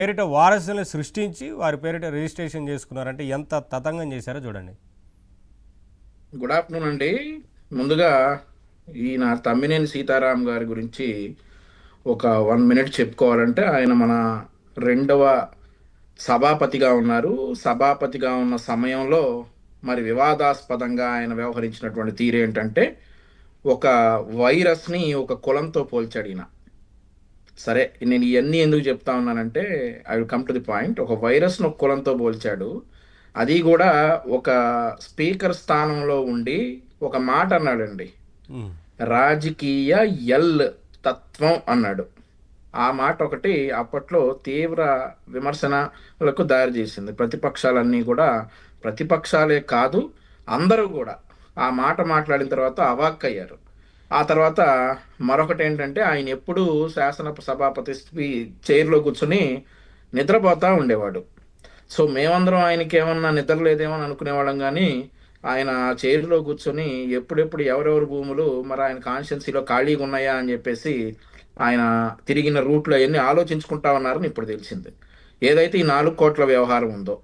పేరిట వారసులను సృష్టించి వారి పేరిట రిజిస్ట్రేషన్ చేసుకున్నారంటే ఎంత తతంగం చేశారో చూడండి. గుడ్ ఆఫ్టర్నూన్ అండి. ముందుగా ఈయన తమ్మినేని సీతారాం గారి గురించి ఒక 1 మినిట్ చెప్పుకోవాలంటే ఆయన మన రెండవ సభాపతిగా ఉన్నారు. సభాపతిగా ఉన్న సమయంలో మరి వివాదాస్పదంగా ఆయన వ్యవహరించినటువంటి తీరేంటంటే ఒక వైరస్ని ఒక కులంతో పోల్చాడు ఈయన. సరే, నేను ఇవన్నీ ఎందుకు చెప్తా ఉన్నానంటే I will come to the point. ఒక వైరస్ను ఒక కులంతో పోల్చాడు. అది కూడా ఒక స్పీకర్ స్థానంలో ఉండి ఒక మాట అన్నాడండి. ఉమ్. రాజకీయ ఎల్ తత్వం అన్నాడు. ఆ మాట ఒకటి అప్పట్లో తీవ్ర విమర్శనలకు దారి చేసింది. ప్రతిపక్షాలన్నీ కూడా, ప్రతిపక్షాలే కాదు అందరూ కూడా ఆ మాట మాట్లాడిన తర్వాత అవాక్కయ్యారు. ఆ తర్వాత మరొకటి ఏంటంటే ఆయన ఎప్పుడూ శాసన సభాపతి చైర్లో కూర్చొని నిద్రపోతూ ఉండేవాడు. సో మేమందరం ఆయనకి ఏమన్నా నిద్ర లేదేమో అని అనుకునేవాళ్ళం, కానీ ఆయన చైర్లో కూర్చొని ఎప్పుడెప్పుడు ఎవరెవరు భూములు మరి ఆయన కాన్స్టిట్యున్సీలో ఖాళీగా ఉన్నాయా అని చెప్పేసి ఆయన తిరిగిన రూట్లో అవన్నీ ఆలోచించుకుంటా ఉన్నారని ఇప్పుడు తెలిసింది. ఏదైతే ఈ 4 కోట్ల వ్యవహారం ఉందో,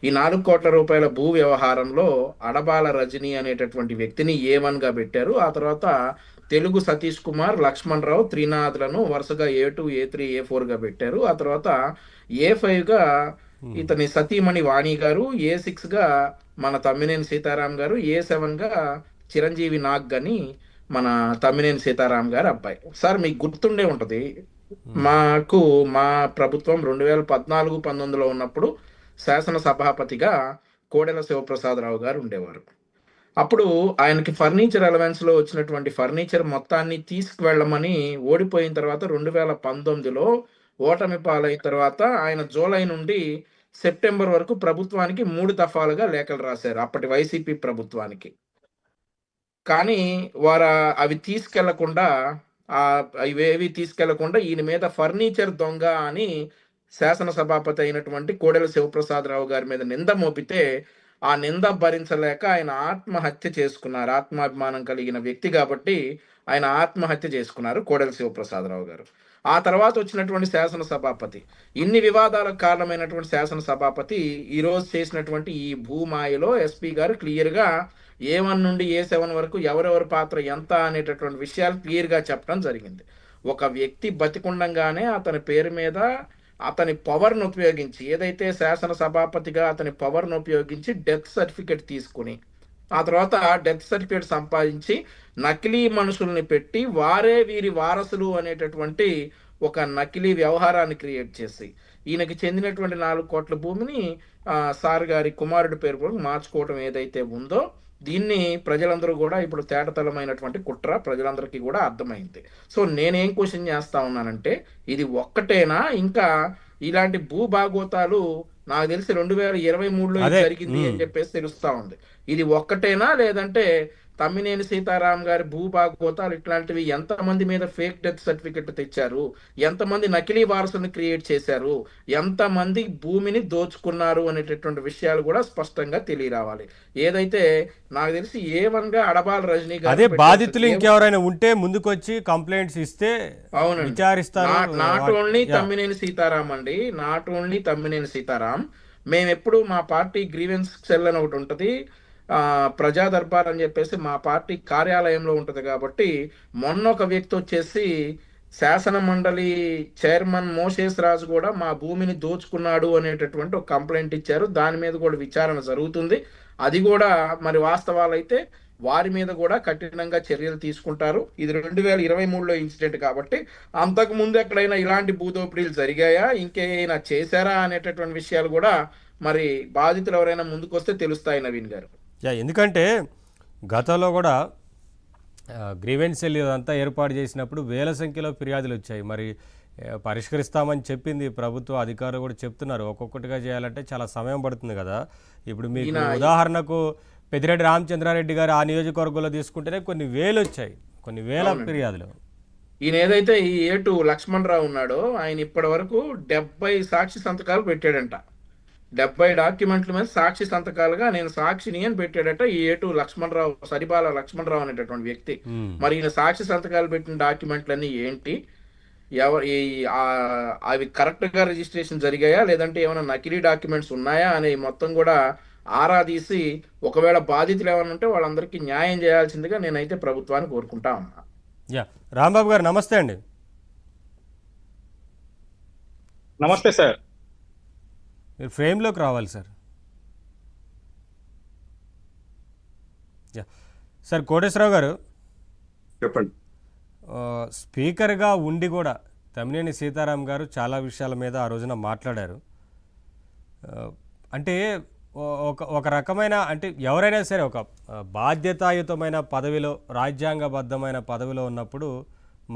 ఈ 4 కోట్ల రూపాయల భూ వ్యవహారంలో అడబాల రజని అనేటటువంటి వ్యక్తిని A1గా పెట్టారు. ఆ తర్వాత తెలుగు సతీష్ కుమార్, లక్ష్మణ్ రావు, త్రినాథ్లను వరుసగా A2, A3, A4గా పెట్టారు. ఆ తర్వాత A5గా ఇతని సతీమణి వాణి గారు, A6గా మన తమ్మినేని సీతారాం గారు, A7గా చిరంజీవి నాగ్ అని మన తమ్మినేని సీతారాం గారు అబ్బాయి. సార్ మీకు గుర్తుండే ఉంటుంది, మా ప్రభుత్వం 2014-19లో ఉన్నప్పుడు శాసన సభాపతిగా కోడెల శివప్రసాదరావు గారు ఉండేవారు. అప్పుడు ఆయనకి ఫర్నిచర్ అలవెన్స్లో వచ్చినటువంటి ఫర్నిచర్ మొత్తాన్ని తీసుకువెళ్ళమని ఓడిపోయిన తర్వాత 2019లో ఓటమి పాలైన తర్వాత ఆయన జూలై నుండి సెప్టెంబర్ వరకు ప్రభుత్వానికి 3 దఫాలుగా లేఖలు రాశారు అప్పటి వైసీపీ ప్రభుత్వానికి. కానీ వారు అవి తీసుకెళ్లకుండా, ఇవేవి తీసుకెళ్లకుండా ఈయన మీద ఫర్నిచర్ దొంగ అని శాసన సభాపతి అయినటువంటి కోడెల శివప్రసాదరావు గారి మీద నింద మోపితే ఆ నింద భరించలేక ఆయన ఆత్మహత్య చేసుకున్నారు. ఆత్మాభిమానం కలిగిన వ్యక్తి కాబట్టి ఆయన ఆత్మహత్య చేసుకున్నారు కోడెల శివప్రసాదరావు గారు. ఆ తర్వాత వచ్చినటువంటి శాసన సభాపతి, ఇన్ని వివాదాలకు కారణమైనటువంటి శాసన సభాపతి ఈరోజు చేసినటువంటి ఈ భూమాయలో ఎస్పీ గారు క్లియర్గా A1 నుండి A7 వరకు ఎవరెవరి పాత్ర ఎంత అనేటటువంటి విషయాలు క్లియర్గా చెప్పడం జరిగింది. ఒక వ్యక్తి బతికుండంగానే అతని పేరు మీద అతని పవర్ను ఉపయోగించి, ఏదైతే శాసన సభాపతిగా అతని పవర్ను ఉపయోగించి డెత్ సర్టిఫికేట్ తీసుకుని, ఆ తర్వాత డెత్ సర్టిఫికేట్ సంపాదించి నకిలీ మనుషుల్ని పెట్టి వారే వీరి వారసులు అనేటటువంటి ఒక నకిలీ వ్యవహారాన్ని క్రియేట్ చేసి ఈయనకి చెందినటువంటి 4 కోట్ల భూమిని సార్ గారి కుమారుడి పేరు మార్చుకోవడం ఏదైతే ఉందో, దీన్ని ప్రజలందరూ కూడా ఇప్పుడు తేటతలమైనటువంటి కుట్ర ప్రజలందరికీ కూడా అర్థమైంది. సో నేనేం క్వశ్చన్ చేస్తా ఉన్నానంటే, ఇది ఒక్కటేనా, ఇంకా ఇలాంటి భూభాగోతాలు నాకు తెలిసి 2023లో జరిగింది అని చెప్పేసి తెలుస్తా ఉంది. ఇది ఒక్కటేనా, లేదంటే తమ్మినేని సీతారాం గారి భూభాగోతాలు ఇట్లాంటివి ఎంతమంది మీద ఫేక్ డెత్ సర్టిఫికెట్ తెచ్చారు, ఎంతమంది నకిలీ వారసుని క్రియేట్ చేశారు, ఎంతమంది భూమిని దోచుకున్నారు అనేటటువంటి విషయాలు కూడా స్పష్టంగా తెలియరావాలి. ఏదైతే నాకు తెలిసి A1గా అడబాల రజనీ గారు, అదే బాధితులు ఇంకెవరైనా ఉంటే ముందుకొచ్చి కంప్లైంట్స్ ఇస్తే అవునండి విచారిస్తారు. నాట్ ఓన్లీ తమ్మినేని సీతారాం అండి, నాట్ ఓన్లీ తమ్మినేని సీతారాం. మేము ఎప్పుడు మా పార్టీ గ్రీవెన్స్ సెల్ అని ఒకటి ఉంటుంది, ప్రజా దర్బార్ అని చెప్పేసి మా పార్టీ కార్యాలయంలో ఉంటుంది. కాబట్టి మొన్న ఒక వ్యక్తి వచ్చేసి శాసన మండలి చైర్మన్ మోషేస్ రాజు కూడా మా భూమిని దోచుకున్నాడు అనేటటువంటి ఒక కంప్లైంట్ ఇచ్చారు. దాని మీద కూడా విచారణ జరుగుతుంది. అది కూడా మరి వాస్తవాలైతే వారి మీద కూడా కఠినంగా చర్యలు తీసుకుంటారు. ఇది 2023లో ఇన్సిడెంట్ కాబట్టి అంతకు ముందు ఎక్కడైనా ఇలాంటి భూదోపిడీలు జరిగాయా, ఇంకేమైనా చేశారా అనేటటువంటి విషయాలు కూడా మరి బాధితులు ఎవరైనా ముందుకు వస్తే తెలుస్తాయి నవీన్ గారు. ఎందుకంటే గతంలో కూడా గ్రీవెన్స్ సెల్ అంతా ఏర్పాటు చేసినప్పుడు వేల సంఖ్యలో ఫిర్యాదులు వచ్చాయి. మరి పరిష్కరిస్తామని చెప్పింది ప్రభుత్వ అధికారులు కూడా చెప్తున్నారు. ఒక్కొక్కటిగా చేయాలంటే చాలా సమయం పడుతుంది కదా. ఇప్పుడు మీకు ఉదాహరణకు పెద్దిరెడ్డి రామచంద్రారెడ్డి గారు ఆ నియోజకవర్గంలో తీసుకుంటేనే కొన్ని వేలు వచ్చాయి, కొన్ని వేల ఫిర్యాదులు. ఈయన ఏదైతే ఈ A2 లక్ష్మణ్ రావు ఉన్నాడో ఆయన ఇప్పటి వరకు 70 సాక్షి సంతకాలు పెట్టాడంట. 70 డాక్యుమెంట్ల మీద సాక్షి సంతకాలుగా నేను సాక్షిని అని పెట్టాడట ఈ A2 లక్ష్మణరావు, సరిబాల లక్ష్మణరావు అనేటటువంటి వ్యక్తి. మరి ఈయన సాక్షి సంతకాలు పెట్టిన డాక్యుమెంట్లన్నీ ఏంటి, అవి కరెక్ట్గా రిజిస్ట్రేషన్ జరిగాయా లేదంటే ఏమైనా నకిలీ డాక్యుమెంట్స్ ఉన్నాయా అని మొత్తం కూడా ఆరా తీసి ఒకవేళ బాధితులు ఏమైనా ఉంటే వాళ్ళందరికీ న్యాయం చేయాల్సిందిగా నేనైతే ప్రభుత్వాన్ని కోరుకుంటా ఉన్నా. యా, రాంబాబు గారు నమస్తే అండి. నమస్తే సార్. మీరు ఫ్రేమ్లోకి రావాలి సార్. యా సార్, కోటేశ్వరరావు గారు చెప్పండి. స్పీకర్గా ఉండి కూడా తమ్మినేని సీతారాం గారు చాలా విషయాల మీద ఆ రోజున మాట్లాడారు. ఆ, అంటే ఒక రకమైన అంటే ఎవరైనా సరే ఒక బాధ్యతాయుతమైన పదవిలో, రాజ్యాంగబద్ధమైన పదవిలో ఉన్నప్పుడు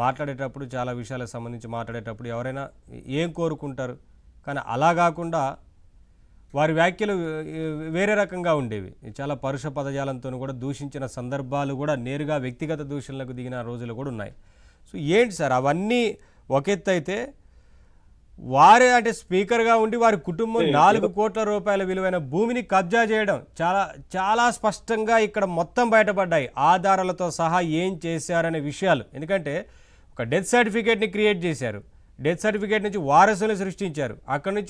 మాట్లాడేటప్పుడు, చాలా విషయాలకు సంబంధించి మాట్లాడేటప్పుడు ఎవరైనా ఏం కోరుకుంటారు. కానీ అలా కాకుండా వారి వ్యాఖ్యలు వేరే రకంగా ఉండేవి. చాలా పరుష పదజాలంతో కూడా దూషించిన సందర్భాలు కూడా, నేరుగా వ్యక్తిగత దూషణలకు దిగిన రోజులు కూడా ఉన్నాయి. సో ఏంటి సార్ అవన్నీ ఒక ఎత్తు అయితే, వారే అంటే స్పీకర్గా ఉండి వారి కుటుంబం 4 కోట్ల రూపాయల విలువైన భూమిని కబ్జా చేయడం చాలా చాలా స్పష్టంగా ఇక్కడ మొత్తం బయటపడ్డాయి, ఆధారాలతో సహా ఏం చేశారనే విషయాలు. ఎందుకంటే ఒక డెత్ సర్టిఫికేట్ని క్రియేట్ చేశారు, డెత్ సర్టిఫికేట్ నుంచి వారసులను సృష్టించారు, అక్కడి నుంచి